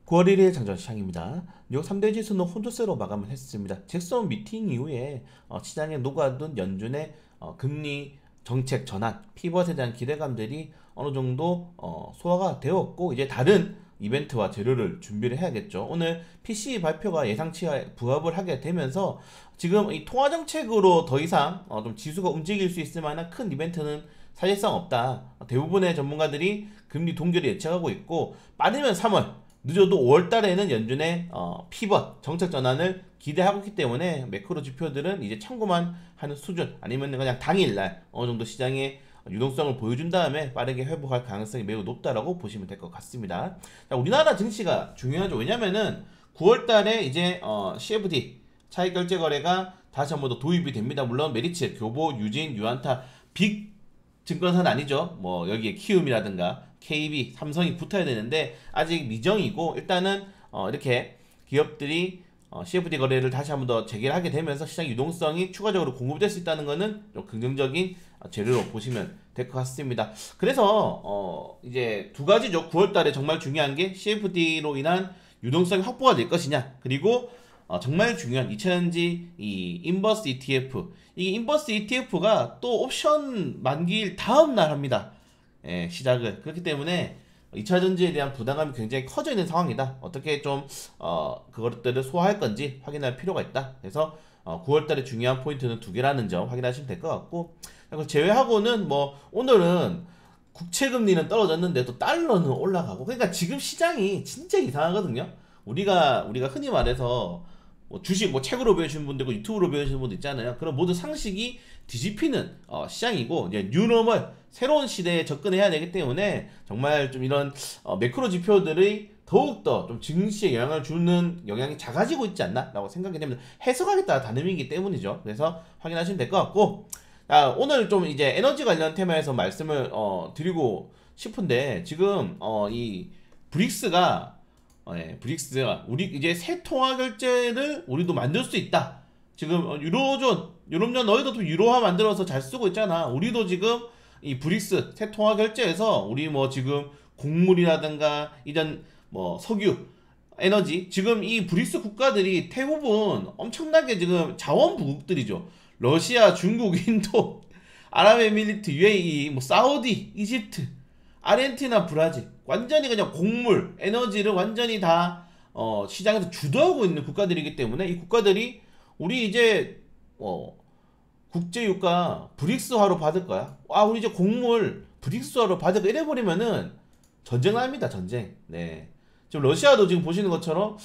9월 1일 장전 시장입니다. 뉴욕 3대 지수는 혼조세로 마감을 했습니다. 잭슨 미팅 이후에 시장에 녹아든 연준의 금리 정책 전환, 피벗에 대한 기대감들이 어느 정도 소화가 되었고 이제 다른 이벤트와 재료를 준비를 해야겠죠. 오늘 PCE 발표가 예상치에 부합을 하게 되면서 지금 이 통화 정책으로 더 이상 좀 지수가 움직일 수 있을 만한 큰 이벤트는 사실상 없다. 대부분의 전문가들이 금리 동결을 예측하고 있고 빠르면 3월 늦어도 5월 달에는 연준의 피벗 정책 전환을 기대하고 있기 때문에 매크로 지표들은 이제 참고만 하는 수준 아니면 그냥 당일날 어느 정도 시장의 유동성을 보여준 다음에 빠르게 회복할 가능성이 매우 높다라고 보시면 될 것 같습니다. 자, 우리나라 증시가 중요하죠. 왜냐면은 9월 달에 이제 CFD 차익 결제 거래가 다시 한 번 더 도입이 됩니다. 물론 메리츠, 교보, 유진, 유안타 빅 증권사는 아니죠. 뭐 여기에 키움이라든가 KB, 삼성이 붙어야 되는데 아직 미정이고 일단은 이렇게 기업들이 CFD 거래를 다시 한번 더 재개를 하게 되면서 시장 유동성이 추가적으로 공급될 수 있다는 것은 좀 긍정적인 재료로 보시면 될 것 같습니다. 그래서 이제 두 가지죠. 9월 달에 정말 중요한 게 CFD로 인한 유동성이 확보가 될 것이냐, 그리고 정말 중요한 2차전지 이 인버스 ETF, 이 인버스 ETF가 또 옵션 만기일 다음 날 합니다. 예, 시작을. 그렇기 때문에 2차전지에 대한 부담감이 굉장히 커져 있는 상황이다. 어떻게 좀 그것들을 소화할 건지 확인할 필요가 있다. 그래서 9월 달에 중요한 포인트는 두 개라는 점 확인하시면 될 것 같고, 그리고 제외하고는 뭐 오늘은 국채 금리는 떨어졌는데 또 달러는 올라가고, 그러니까 지금 시장이 진짜 이상하거든요. 우리가 흔히 말해서 뭐 주식 뭐 책으로 배우시는 분도 있고 유튜브로 배우시는 분도 있잖아요. 그런 모든 상식이 뒤집히는 시장이고, 이제 뉴노멀 새로운 시대에 접근해야 되기 때문에 정말 좀 이런 매크로 지표들의 더욱더 좀 증시에 영향을 주는 영향이 작아지고 있지 않나 라고 생각이 됩니다. 해석하기에 따라 다른 의미이기 때문이죠. 그래서 확인하시면 될 것 같고, 오늘 좀 이제 에너지 관련 테마에서 말씀을 드리고 싶은데, 지금 이 브릭스가 브릭스가 우리 이제 새 통화 결제를 우리도 만들 수 있다. 지금 유로존, 유럽연 너희도 좀 유로화 만들어서 잘 쓰고 있잖아. 우리도 지금 이 브릭스 새 통화 결제에서 우리 뭐 지금 곡물이라든가 이런 뭐 석유, 에너지, 지금 이 브릭스 국가들이 대부분 엄청나게 지금 자원 부국들이죠. 러시아, 중국, 인도, 아랍에미리트, UAE, 뭐 사우디, 이집트, 아르헨티나, 브라질, 완전히 그냥 곡물, 에너지를 완전히 다 시장에서 주도하고 있는 국가들이기 때문에 이 국가들이 우리 이제 국제유가 브릭스화로 받을 거야. 우리 이제 곡물 브릭스화로 받을 거 이래버리면은 전쟁 납니다, 전쟁. 네. 지금 러시아도 지금 보시는 것처럼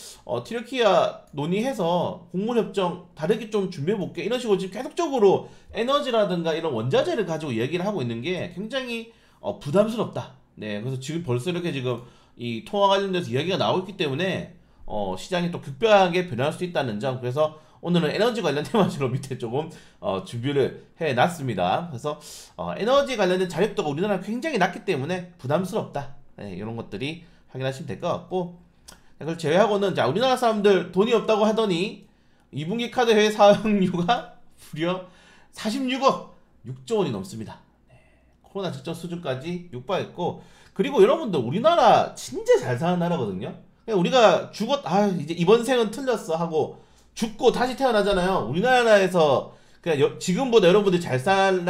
튀르키야 논의해서 곡물 협정 다르게 좀 준비해 볼게 이런 식으로 지금 계속적으로 에너지라든가 이런 원자재를 가지고 얘기를 하고 있는 게 굉장히 부담스럽다. 네, 그래서 지금 벌써 이렇게 지금 이 통화 관련돼서 이야기가 나오고 있기 때문에 시장이 또 급격하게 변할 수 있다는 점. 그래서 오늘은 에너지 관련 테마주로 밑에 조금 준비를 해놨습니다. 그래서 에너지 관련된 자립도가 우리나라 굉장히 낮기 때문에 부담스럽다. 네, 이런 것들이 확인하시면 될 것 같고, 그걸 제외하고는 자, 우리나라 사람들 돈이 없다고 하더니 2분기 카드 해외 사용료가 무려 46억 6조 원이 넘습니다. 코로나 직전 수준까지 육박했고, 그리고 여러분들 우리나라 진짜 잘 사는 나라거든요. 그냥 우리가 이제 이번 생은 틀렸어 하고 죽고 다시 태어나잖아요. 우리나라에서 그냥 지금보다 여러분들이 잘 사는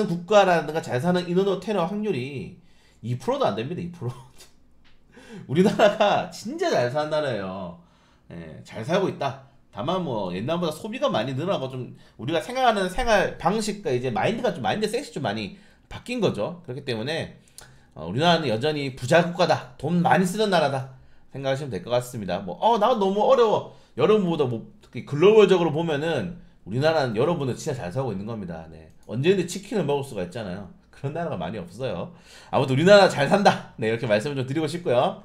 국가라든가 잘 사는 인원으로 태어날 확률이 2%도 안 됩니다. 2%. 우리나라가 진짜 잘 사는 나라예요. 예, 잘 살고 있다. 다만 뭐 옛날보다 소비가 많이 늘어나고 좀 우리가 생각하는 생활 방식과 이제 마인드 셋이 좀 많이 바뀐 거죠. 그렇기 때문에 우리나라는 여전히 부자 국가다, 돈 많이 쓰는 나라다 생각하시면 될 것 같습니다. 뭐 나 너무 어려워. 여러분보다 뭐 특히 글로벌적으로 보면은 우리나라는 여러분은 진짜 잘 살고 있는 겁니다. 네. 언제든지 치킨을 먹을 수가 있잖아요. 그런 나라가 많이 없어요. 아무튼 우리나라 잘 산다. 네, 이렇게 말씀을 좀 드리고 싶고요.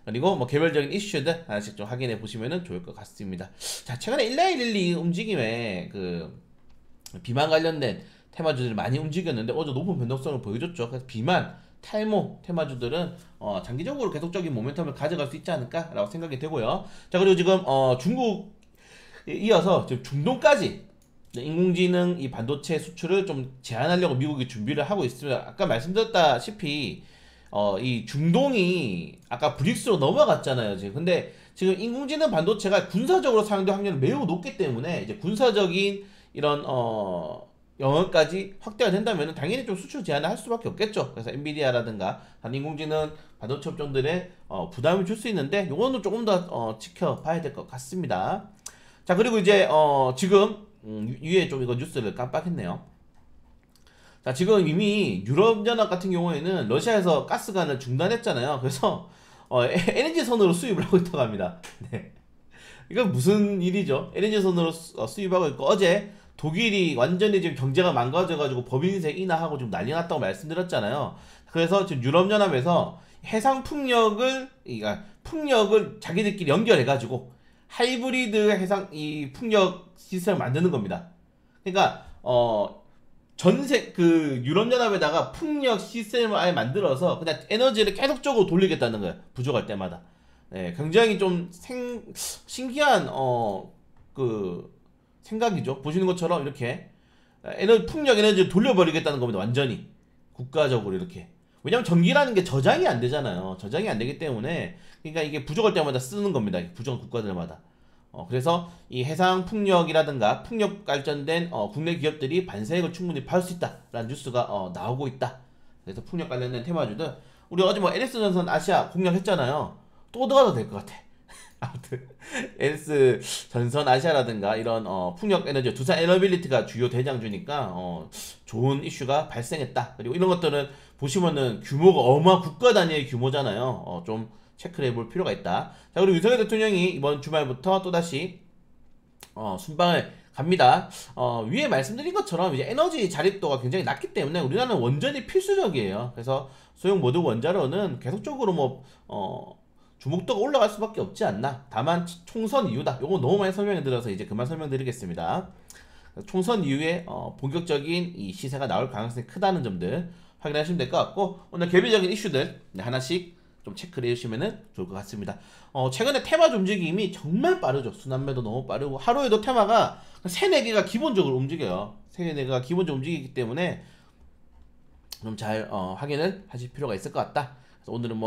그리고 뭐 개별적인 이슈들 하나씩 좀 확인해 보시면 좋을 것 같습니다. 자, 최근에 12112 움직임에 그 비만 관련된 테마주들이 많이 움직였는데 어제 높은 변동성을 보여줬죠. 그래서 비만, 탈모 테마주들은 장기적으로 계속적인 모멘텀을 가져갈 수 있지 않을까라고 생각이 되고요. 자, 그리고 지금 중국 이어서 지금 중동까지 인공지능 이 반도체 수출을 좀 제한하려고 미국이 준비를 하고 있습니다. 아까 말씀드렸다시피 이 중동이 아까 브릭스로 넘어갔잖아요, 지금. 근데 지금 인공지능 반도체가 군사적으로 사용될 확률이 매우 높기 때문에 이제 군사적인 이런 영역까지 확대가 된다면 당연히 좀 수출 제한을 할 수밖에 없겠죠. 그래서 엔비디아라든가 다른 인공지능 반도체 업종들에 부담을 줄 수 있는데 요거는 조금 더 지켜봐야 될 것 같습니다. 자, 그리고 이제 지금 위에 좀 이거 뉴스를 깜빡했네요. 자, 지금 이미 유럽연합 같은 경우에는 러시아에서 가스관을 중단했잖아요. 그래서 에너지 선으로 수입을 하고 있다고 합니다. 네. 이건 무슨 일이죠? 에너지 선으로 수입하고 있고, 어제 독일이 완전히 지금 경제가 망가져가지고 법인세 인하하고 좀 난리 났다고 말씀드렸잖아요. 그래서 지금 유럽연합에서 해상 풍력을, 그러니까 풍력을 자기들끼리 연결해가지고 하이브리드 해상 이 풍력 시스템을 만드는 겁니다. 그러니까 전세 그 유럽연합에다가 풍력 시스템을 아예 만들어서 그냥 에너지를 계속적으로 돌리겠다는 거예요. 부족할 때마다. 네, 굉장히 좀 신기한 그 생각이죠. 보시는 것처럼 이렇게 풍력 에너지를 돌려버리겠다는 겁니다. 완전히 국가적으로 이렇게. 왜냐면 전기라는 게 저장이 안 되잖아요. 저장이 안 되기 때문에 그러니까 이게 부족할 때마다 쓰는 겁니다. 부족한 국가들마다. 그래서 이 해상 풍력이라든가 풍력 발전된 국내 기업들이 반세액을 충분히 받을 수 있다라는 뉴스가 나오고 있다. 그래서 풍력 관련된 테마주들 우리 어제 뭐 LS전선 아시아 공략했잖아요. 또 들어가도 될 것 같아. 아무튼 LS전선 아시아라든가 이런 풍력 에너지 두산 에너빌리티가 주요 대장주니까 좋은 이슈가 발생했다. 그리고 이런 것들은 보시면은 규모가 국가 단위의 규모잖아요. 좀 체크를 해볼 필요가 있다. 자, 그리고 윤석열 대통령이 이번 주말부터 또다시 순방을 갑니다. 위에 말씀드린 것처럼 이제 에너지 자립도가 굉장히 낮기 때문에 우리나라는 원전이 필수적이에요. 그래서 소형 모듈 원자로는 계속적으로 주목도가 올라갈 수밖에 없지 않나. 다만 총선 이유다. 요거 너무 많이 설명해 드려서 이제 그만 설명드리겠습니다. 총선 이후에 본격적인 이 시세가 나올 가능성이 크다는 점들 확인하시면 될 것 같고, 오늘 개별적인 이슈들 하나씩 좀 체크를 해주시면 좋을 것 같습니다. 최근에 테마 움직임이 정말 빠르죠. 순환매도 너무 빠르고 하루에도 테마가 3-4개가 기본적으로 움직여요. 3-4개가 기본적으로 움직이기 때문에 좀 잘 확인을 하실 필요가 있을 것 같다. 그래서 오늘은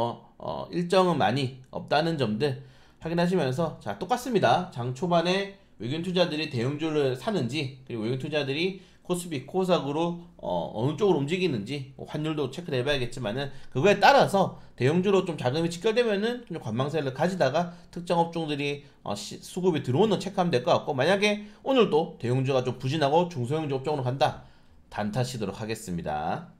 일정은 많이 없다는 점들 확인하시면서, 자, 똑같습니다. 장 초반에 외국인 투자들이 대형주를 사는지, 그리고 외국인 투자들이 코스피, 코스닥으로 어느 쪽으로 움직이는지 환율도 체크를 해봐야겠지만은 그거에 따라서 대형주로 좀 자금이 직결되면은 좀 관망세를 가지다가 특정 업종들이 수급이 들어오는 체크하면 될 것 같고, 만약에 오늘도 대형주가 좀 부진하고 중소형주 업종으로 간다, 단타 치도록 하겠습니다.